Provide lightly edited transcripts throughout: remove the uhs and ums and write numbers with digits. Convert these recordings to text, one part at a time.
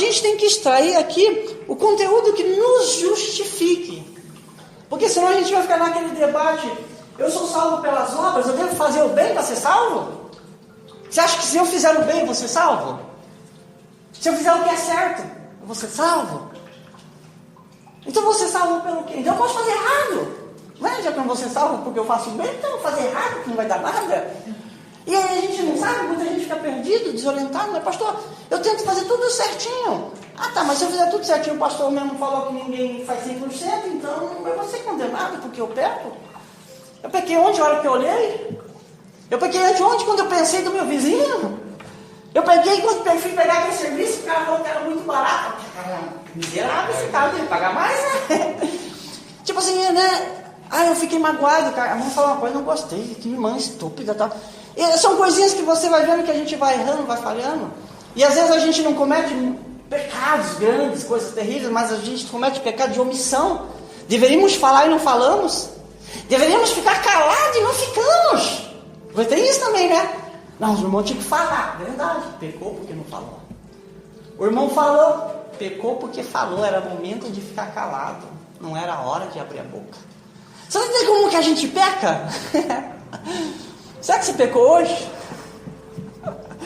gente tem que extrair aqui o conteúdo que nos justifique. Porque senão a gente vai ficar naquele debate, eu sou salvo pelas obras, eu devo fazer o bem para ser salvo? Você acha que se eu fizer o bem, eu vou ser salvo? Se eu fizer o que é certo, eu vou ser salvo? Então você salvo pelo quê? Então eu posso fazer errado. Não é? Já que eu não vou ser salvo porque eu faço bem, então eu vou fazer errado, que não vai dar nada. E aí a gente não sabe, muita gente fica perdido, desorientado, mas pastor, eu tento fazer tudo certinho. Ah tá, mas se eu fizer tudo certinho, o pastor mesmo falou que ninguém faz 100%, então eu vou ser condenado porque eu peco. Eu pequei ontem, a hora que eu olhei. Eu pequei anteontem, quando eu pensei do meu vizinho. Eu peguei quando eu fui pegar aquele serviço, o cara falou que era muito barato. Caramba, miserável esse cara, tem que pagar mais, né? Tipo assim, né? Ah, eu fiquei magoado, cara. A mãe falou uma coisa, não gostei, que irmã estúpida e tal. E são coisinhas que você vai vendo que a gente vai errando, vai falhando. E às vezes a gente não comete pecados grandes, coisas terríveis, mas a gente comete pecado de omissão. Deveríamos falar e não falamos. Deveríamos ficar calados e não ficamos. Vai ter isso também, né? Não, os irmãos tinham que falar, verdade. Pecou porque não falou. O irmão falou, pecou porque falou. Era momento de ficar calado. Não era hora de abrir a boca. Você vai entender como que a gente peca? Será que você pecou hoje?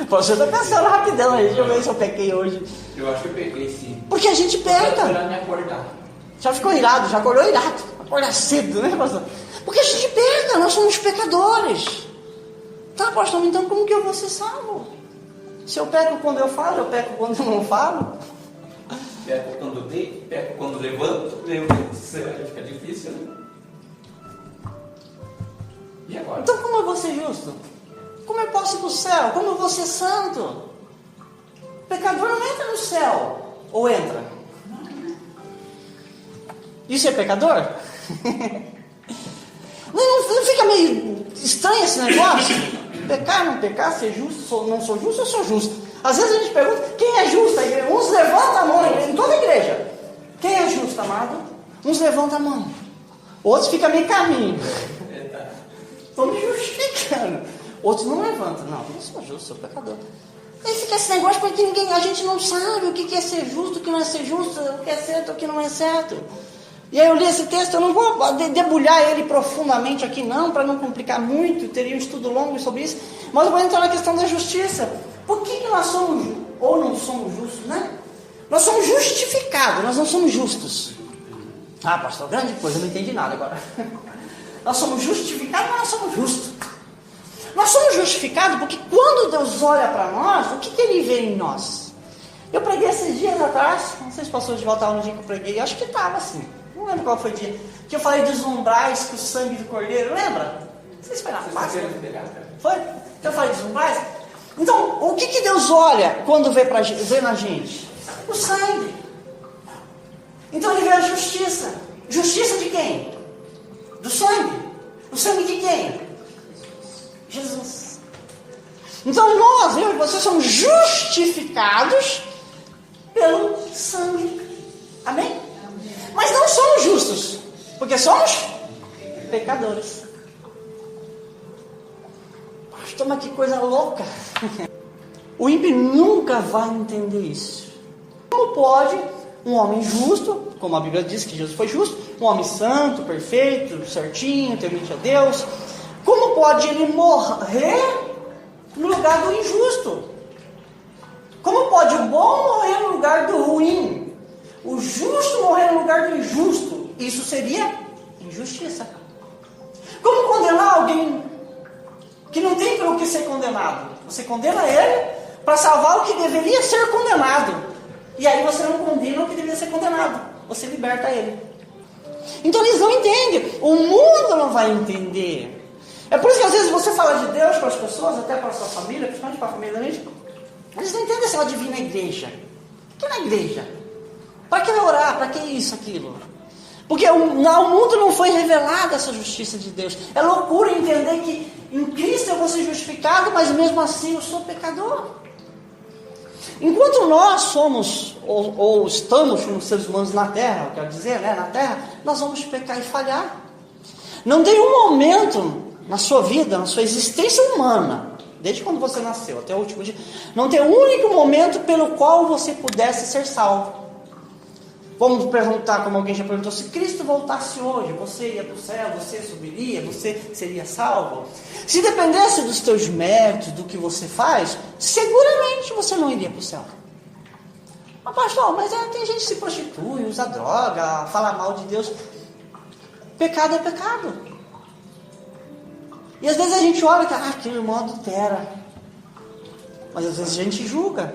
Você está pensando rapidão aí, deixa eu ver se eu pequei hoje. Eu acho que eu peguei sim. Porque a gente peca. Eu me acordar. Já ficou irado, já acordou irado. Acorda cedo, né, pastor? Porque a gente peca, nós somos pecadores. Tá, pastor, então como que eu vou ser salvo? Se eu peco quando eu falo, eu peco quando eu não falo. Peco quando deito, peco quando levanto. Fica difícil, né? E agora? Então como eu vou ser justo? Como eu posso ir para o céu? Como eu vou ser santo? O pecador não entra no céu. Ou entra? Isso é pecador? Não fica meio estranho esse negócio? Pecar, não pecar, ser justo, não sou justo, eu sou justo. Às vezes a gente pergunta, quem é justo? Uns levantam a mão em toda a igreja. Quem é justo, amado? Uns levantam a mão. Outros ficam meio caminho. Estão me justificando. Outros não levantam. Não, eu sou justo, sou pecador. Aí fica esse negócio porque a gente não sabe o que é ser justo, o que não é ser justo, o que é certo, o que não é certo. E aí eu li esse texto, eu não vou debulhar ele profundamente aqui não, para não complicar muito, teria um estudo longo sobre isso, mas eu vou entrar na questão da justiça. Por que nós somos, ou não somos justos, né? Nós somos justificados, nós não somos justos. Ah, pastor, grande coisa, eu não entendi nada agora. Nós somos justificados, mas nós somos justos. Nós somos justificados porque quando Deus olha para nós, o que Ele vê em nós? Eu preguei esses dias atrás, não sei se passou de volta no dia que eu preguei, acho que estava assim. Não lembro qual foi o dia. Que eu falei dos umbrais com o sangue do cordeiro, lembra? Não sei se foi na Páscoa. Foi? Que eu falei dos umbrais. Então, o que Deus olha quando vê na gente? O sangue. Então Ele vê a justiça. Justiça de quem? Do sangue. O sangue de quem? Jesus. Então nós, eu e você, somos justificados pelo sangue. Amém? Mas não somos justos, porque somos pecadores. Pastor, mas que coisa louca. O ímpio nunca vai entender isso. Como pode um homem justo, como a Bíblia diz que Jesus foi justo, um homem santo, perfeito, certinho, temente a Deus, como pode ele morrer no lugar do injusto? Como pode o bom morrer no lugar do ruim? O justo morrer no lugar do injusto? Isso seria injustiça. Como condenar alguém que não tem pelo que ser condenado? Você condena ele para salvar o que deveria ser condenado. E aí você não condena o que deveria ser condenado. Você liberta ele. Então eles não entendem. O mundo não vai entender. É por isso que às vezes você fala de Deus para as pessoas, até para a sua família, principalmente para a família da gente, eles não entendem esse negócio de vir na igreja. O que é na igreja? Para que orar? Para que isso, aquilo? Porque ao mundo não foi revelada essa justiça de Deus. É loucura entender que em Cristo eu vou ser justificado, mas mesmo assim eu sou pecador. Enquanto nós somos, ou estamos como seres humanos na terra, eu quero dizer, né, na terra, nós vamos pecar e falhar. Não tem um momento na sua vida, na sua existência humana, desde quando você nasceu até o último dia, não tem um único momento pelo qual você pudesse ser salvo. Vamos perguntar, como alguém já perguntou, se Cristo voltasse hoje, você ia para o céu, você subiria, você seria salvo? Se dependesse dos teus méritos, do que você faz, seguramente você não iria para o céu. Mas pastor, tem gente que se prostitui, usa droga, fala mal de Deus. Pecado é pecado. E às vezes a gente olha e fala, aquele irmão adultera. Mas às vezes a gente julga.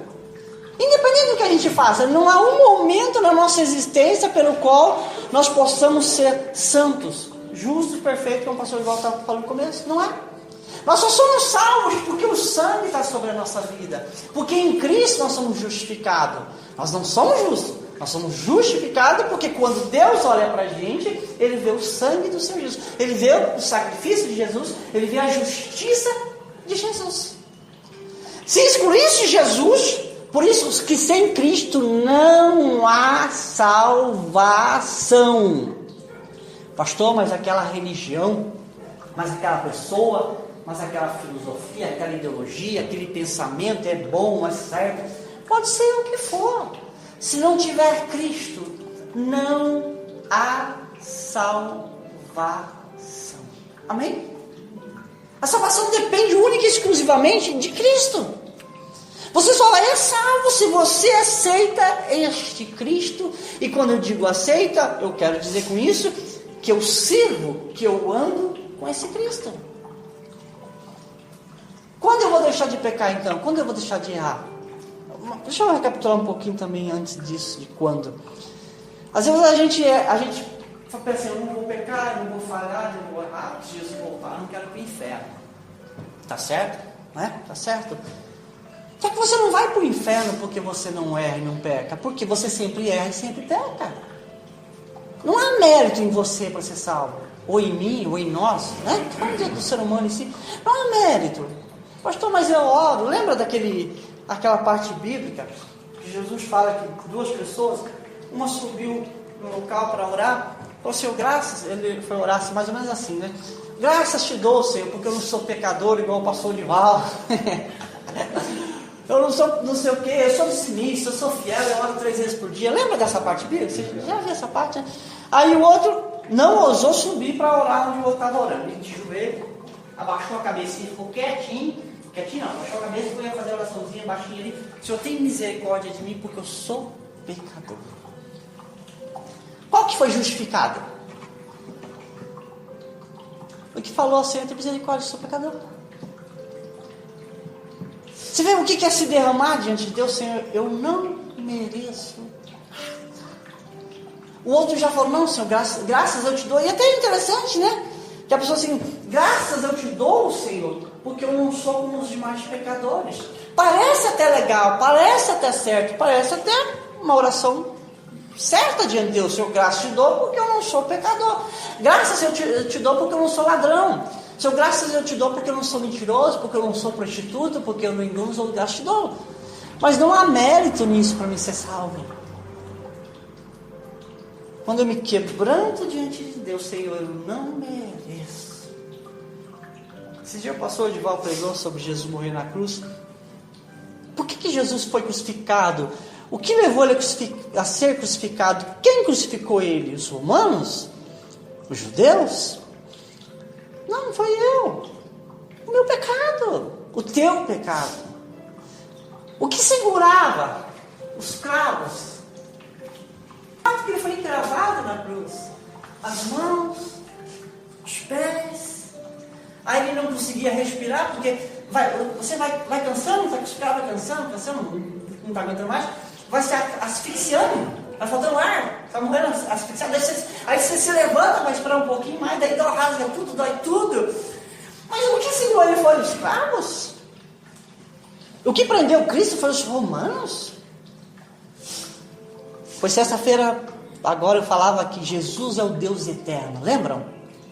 Independente do que a gente faça, não há um momento na nossa existência pelo qual nós possamos ser santos, justos, perfeitos, como o pastor Igual estava falando no começo. Não é. Nós só somos salvos porque o sangue está sobre a nossa vida. Porque em Cristo nós somos justificados. Nós não somos justos, nós somos justificados porque quando Deus olha para a gente, Ele vê o sangue do Senhor Jesus. Ele vê o sacrifício de Jesus, Ele vê a justiça de Jesus. Se excluísse Jesus, por isso que sem Cristo não há salvação. Pastor, mas aquela religião, mas aquela pessoa, mas aquela filosofia, aquela ideologia, aquele pensamento é bom, é certo. Pode ser o que for. Se não tiver Cristo, não há salvação. Amém? A salvação depende única e exclusivamente de Cristo. Você só é salvo se você aceita este Cristo. E quando eu digo aceita, eu quero dizer com isso que eu sirvo, que eu ando com esse Cristo. Quando eu vou deixar de pecar então? Quando eu vou deixar de errar? Deixa eu recapitular um pouquinho também antes disso, de quando. Às vezes a gente pensa, eu não vou pecar, eu não vou falhar, eu não vou errar, se Jesus voltar, eu não quero ir para o inferno. Tá certo? Né? Tá certo? Só que você não vai para o inferno porque você não erra e não peca, porque você sempre erra e sempre peca. Não há mérito em você para ser salvo, ou em mim, ou em nós, né? Vamos dizer do ser humano em si. Não há mérito. Pastor, mas eu oro. Lembra aquela parte bíblica que Jesus fala que duas pessoas, uma subiu no local para orar, falou, Senhor, graças, ele foi orar assim, mais ou menos assim, né? Graças te dou, Senhor, porque eu não sou pecador igual o pastor Nival. Eu não sou não sei o que, eu sou disciplinista, eu sou fiel, eu oro 3 vezes por dia. Lembra dessa parte bíblica? Você já viu essa parte, né? Aí o outro não ousou subir para orar onde o outro estava orando. Ele de joelho, abaixou a cabeça e ficou quietinho não, abaixou a cabeça e foi fazer a oraçãozinha baixinha ali. Senhor, tem misericórdia de mim porque eu sou pecador. Qual que foi justificado? O que falou assim, tem misericórdia, eu sou pecador. Você vê o que é se derramar diante de Deus, Senhor? Eu não mereço. O outro já falou, não, Senhor, graças eu te dou. E até é interessante, né? Que a pessoa assim, graças eu te dou, Senhor, porque eu não sou como os demais pecadores. Parece até legal, parece até certo, parece até uma oração certa diante de Deus. Senhor, graças eu te dou porque eu não sou pecador. Graças eu te dou porque eu não sou ladrão. Senhor, graças eu te dou porque eu não sou mentiroso, porque eu não sou prostituta, porque eu não engano os outros, graças te dou. Mas não há mérito nisso para mim ser salvo. Quando eu me quebranto diante de Deus, Senhor, eu não mereço. Esse dia o pastor Edival pregou sobre Jesus morrer na cruz. Por que Jesus foi crucificado? O que levou ele a ser crucificado? Quem crucificou ele? Os romanos? Os judeus? Não, foi eu. O meu pecado. O teu pecado. O que segurava os cravos? O fato que ele foi encravado na cruz. As mãos, os pés. Aí ele não conseguia respirar, porque você vai cansando, vai cansando, não está aguentando mais. Vai se asfixiando. Vai faltando ar, está morrendo asfixiado. Aí você se levanta para esperar um pouquinho mais, daí dá rasga tudo, dói tudo. Mas o que segurou ele foram os escravos? O que prendeu Cristo foram os romanos? Pois sexta-feira, agora eu falava que Jesus é o Deus eterno, lembram?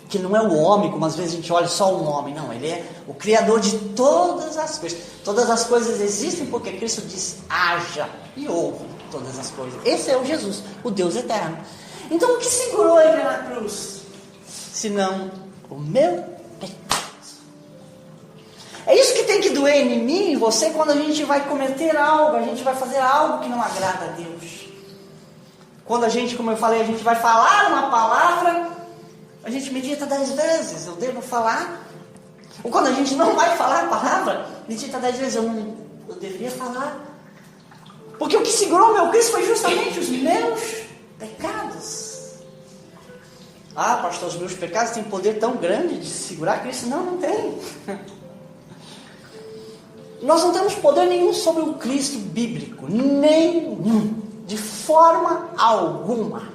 Que não é o homem, como às vezes a gente olha só um homem, não, ele é o Criador de todas as coisas. Todas as coisas existem porque Cristo diz, haja, e houve todas as coisas. Esse é o Jesus, o Deus eterno. Então o que segurou ele na cruz? Senão o meu pecado. É isso que tem que doer reino em mim e você quando a gente vai cometer algo, a gente vai fazer algo que não agrada a Deus. Quando a gente, como eu falei, a gente vai falar uma palavra, a gente medita 10 vezes, eu devo falar. Ou quando a gente não vai falar a palavra, medita 10 vezes, eu deveria falar. Porque o que segurou meu Cristo foi justamente os meus pecados. Ah, pastor, os meus pecados têm poder tão grande de segurar Cristo? Não, não tem. Nós não temos poder nenhum sobre o Cristo bíblico. Nenhum. De forma alguma.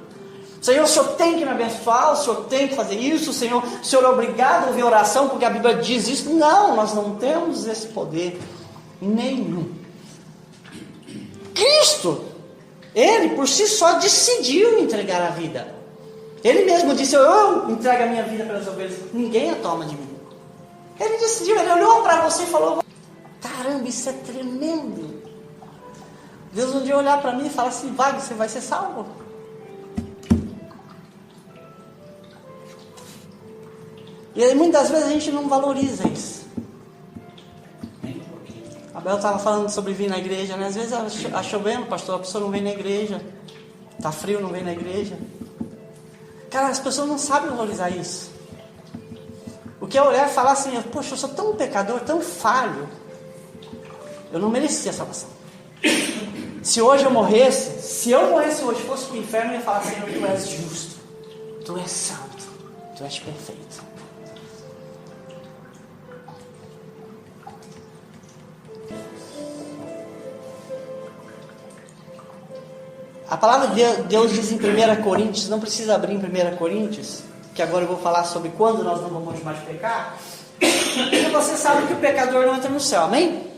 Senhor, o Senhor tem que me abençoar, o Senhor tem que fazer isso, Senhor, o Senhor é obrigado a ouvir oração, porque a Bíblia diz isso. Não, nós não temos esse poder nenhum. Cristo, Ele por si só decidiu entregar a vida. Ele mesmo disse, eu entrego a minha vida pelas ovelhas, ninguém a toma de mim. Ele decidiu, Ele olhou para você e falou, caramba, isso é tremendo. Deus um dia olhar para mim e falar assim, vai, você vai ser salvo. E aí, muitas vezes a gente não valoriza isso. A Bel estava falando sobre vir na igreja, né? Às vezes está chovendo, pastor, a pessoa não vem na igreja. Está frio, não vem na igreja. Cara, as pessoas não sabem valorizar isso. O que é olhar e falar assim, poxa, eu sou tão pecador, tão falho. Eu não merecia salvação. Se hoje eu morresse, hoje, fosse para o inferno, eu ia falar, Senhor, tu és justo, tu és santo, tu és perfeito. A palavra de Deus diz em 1 Coríntios, não precisa abrir em 1 Coríntios, que agora eu vou falar sobre quando nós não vamos mais pecar, porque você sabe que o pecador não entra no céu, amém?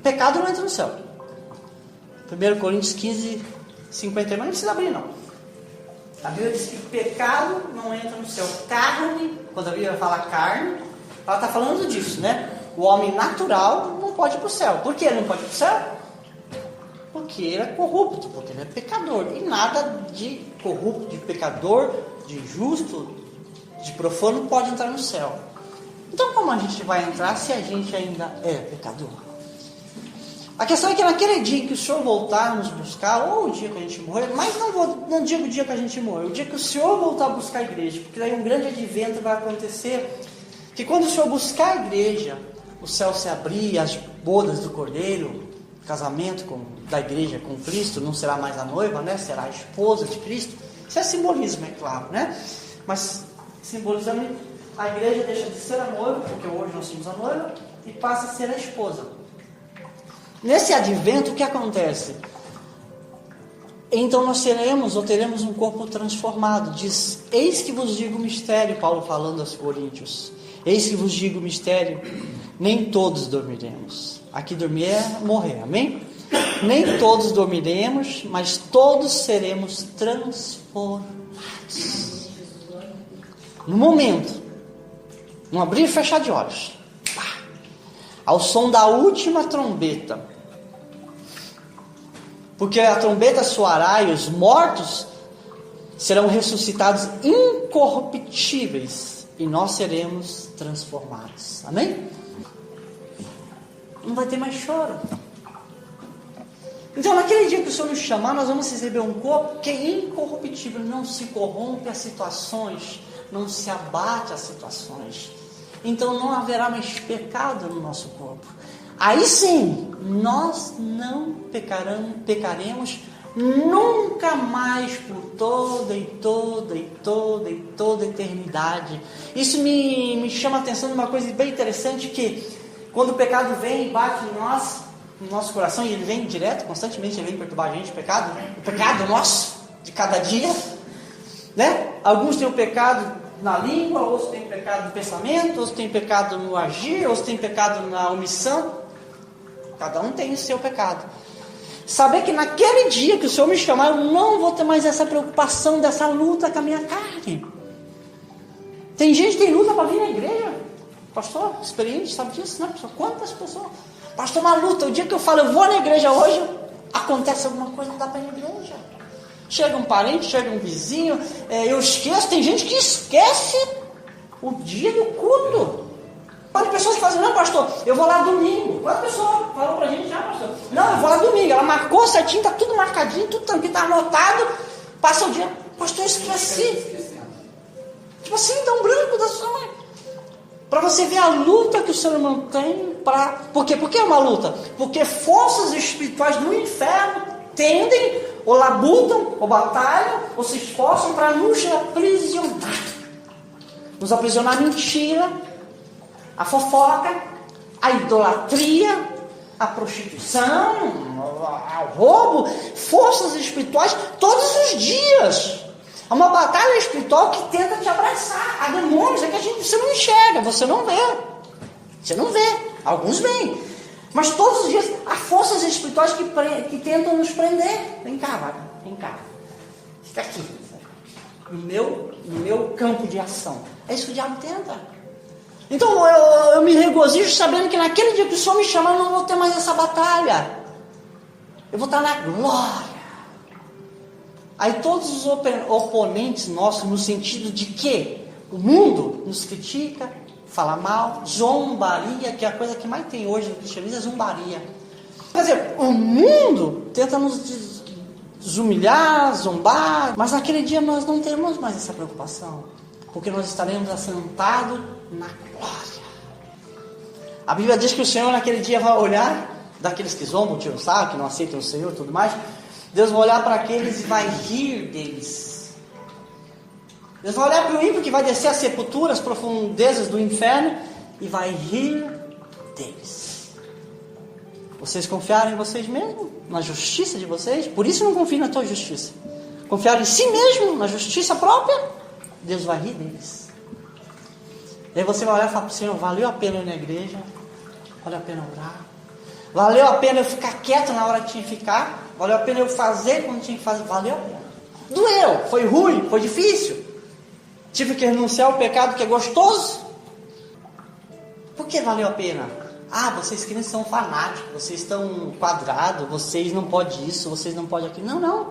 Pecado não entra no céu. 1 Coríntios 15, 59, não precisa abrir não. A Bíblia diz que pecado não entra no céu. Carne, quando a Bíblia fala carne, ela está falando disso, né? O homem natural não pode ir para o céu. Por que ele não pode ir para o céu? Porque ele é corrupto, porque ele é pecador. E nada de corrupto, de pecador, de injusto, de profano pode entrar no céu. Então como a gente vai entrar se a gente ainda é pecador? A questão é que naquele dia que o Senhor voltar a nos buscar, ou o dia que a gente morrer, mas não digo o dia que a gente morrer, o dia que o Senhor voltar a buscar a igreja, porque daí um grande advento vai acontecer, que quando o Senhor buscar a igreja, o céu se abrir, as bodas do Cordeiro, o casamento da igreja com Cristo, não será mais a noiva, né? Será a esposa de Cristo. Isso é simbolismo, é claro, né? Mas simbolizando, a igreja deixa de ser a noiva, porque hoje nós somos a noiva, e passa a ser a esposa. Nesse advento, o que acontece? Então nós teremos um corpo transformado. Diz, eis que vos digo o mistério, Paulo falando aos Coríntios. Eis que vos digo o mistério, nem todos dormiremos. Aqui dormir é morrer, amém? Nem todos dormiremos, mas todos seremos transformados. No momento, no abrir e fechar de olhos, ao som da última trombeta, porque a trombeta soará e os mortos serão ressuscitados incorruptíveis e nós seremos transformados, amém? Não vai ter mais choro. Então naquele dia que o Senhor nos chamar, nós vamos receber um corpo que é incorruptível, não se corrompe às situações, não se abate às situações. Então não haverá mais pecado no nosso corpo. Aí sim, nós não pecaremos nunca mais por toda eternidade. Isso me chama a atenção de uma coisa bem interessante, que quando o pecado vem e bate em nós, no nosso coração, e ele vem direto, constantemente ele vem perturbar a gente, o pecado nosso, de cada dia, né? Alguns têm o pecado na língua, outros têm pecado no pensamento, outros têm pecado no agir, outros têm pecado na omissão. Cada um tem o seu pecado. Saber que naquele dia que o Senhor me chamar, eu não vou ter mais essa preocupação, dessa luta com a minha carne. Tem gente que tem luta para vir na igreja. Pastor, experiente, sabe disso, né? Pastor, quantas pessoas? Pastor, uma luta. O dia que eu falo, eu vou na igreja hoje, acontece alguma coisa, não dá para ir na igreja. Chega um parente, chega um vizinho, eu esqueço. Tem gente que esquece o dia do culto. Quantas pessoas que fazem, não, pastor, eu vou lá domingo. Quantas pessoas falou pra gente, já, pastor? Não, eu vou lá domingo. Ela marcou certinho, tá tudo marcadinho, tudo tranquilo, tá anotado. Passa o dia, pastor, eu esqueci. Tipo assim, dá um branco da sua mãe. Para você ver a luta que o ser humano tem para... Por quê? Por que é uma luta? Porque forças espirituais do inferno tendem, ou labutam, ou batalham, ou se esforçam para nos aprisionar. Nos aprisionar a mentira, a fofoca, a idolatria, a prostituição, o roubo, forças espirituais todos os dias. É uma batalha espiritual que tenta te abraçar. Há demônios, é que você não enxerga, você não vê. Você não vê, alguns veem. Mas todos os dias há forças espirituais que tentam nos prender. Vem cá, vaga, vem cá. Fica aqui. No meu campo de ação. É isso que o diabo tenta. Então eu me regozijo sabendo que naquele dia que o Senhor me chamar, eu não vou ter mais essa batalha. Eu vou estar na glória. Aí todos os oponentes nossos, no sentido de que o mundo nos critica, fala mal, zombaria, que é a coisa que mais tem hoje no cristianismo, é zombaria. Quer dizer, o mundo tenta nos desumilhar, zombar, mas naquele dia nós não teremos mais essa preocupação, porque nós estaremos assentados na glória. A Bíblia diz que o Senhor naquele dia vai olhar, daqueles que zombam, tiram sarro, que não aceitam o Senhor e tudo mais, Deus vai olhar para aqueles e vai rir deles. Deus vai olhar para o ímpio que vai descer às sepulturas, às profundezas do inferno e vai rir deles. Vocês confiaram em vocês mesmos, na justiça de vocês? Por isso não confiem na tua justiça. Confiaram em si mesmo, na justiça própria? Deus vai rir deles. E aí você vai olhar e falar para o Senhor, valeu a pena ir na igreja, valeu a pena orar, valeu a pena eu ficar quieto na hora que tinha que ficar, valeu a pena eu fazer quando tinha que fazer, valeu a pena. Doeu, foi ruim, foi difícil. Tive que renunciar ao pecado que é gostoso. Por que valeu a pena? Ah, vocês crentes são fanáticos, vocês estão quadrados, vocês não podem isso, vocês não podem aquilo. Não.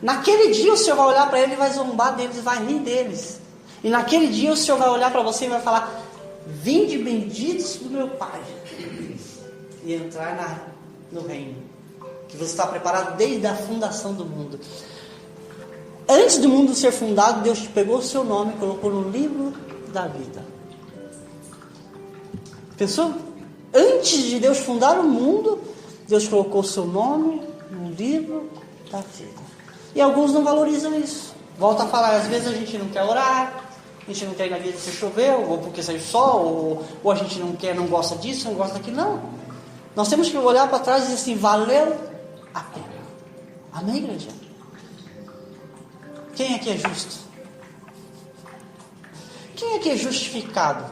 Naquele dia o Senhor vai olhar para ele e vai zombar deles e vai rir deles. E naquele dia o Senhor vai olhar para você e vai falar, vinde benditos do meu Pai. E entrar no reino que você está preparado desde a fundação do mundo. Antes do mundo ser fundado, Deus te pegou o seu nome e colocou no livro da vida. Pensou? Antes de Deus fundar o mundo, Deus colocou o seu nome no livro da vida. E alguns não valorizam isso. Volta a falar, às vezes a gente não quer orar, a gente não quer ir na igreja se choveu, ou porque saiu sol, ou a gente não quer, não gosta disso, não gosta daquilo. Não. Nós temos que olhar para trás e dizer assim, valeu a pena. Amém, igreja? Quem aqui é justo? Quem aqui é justificado?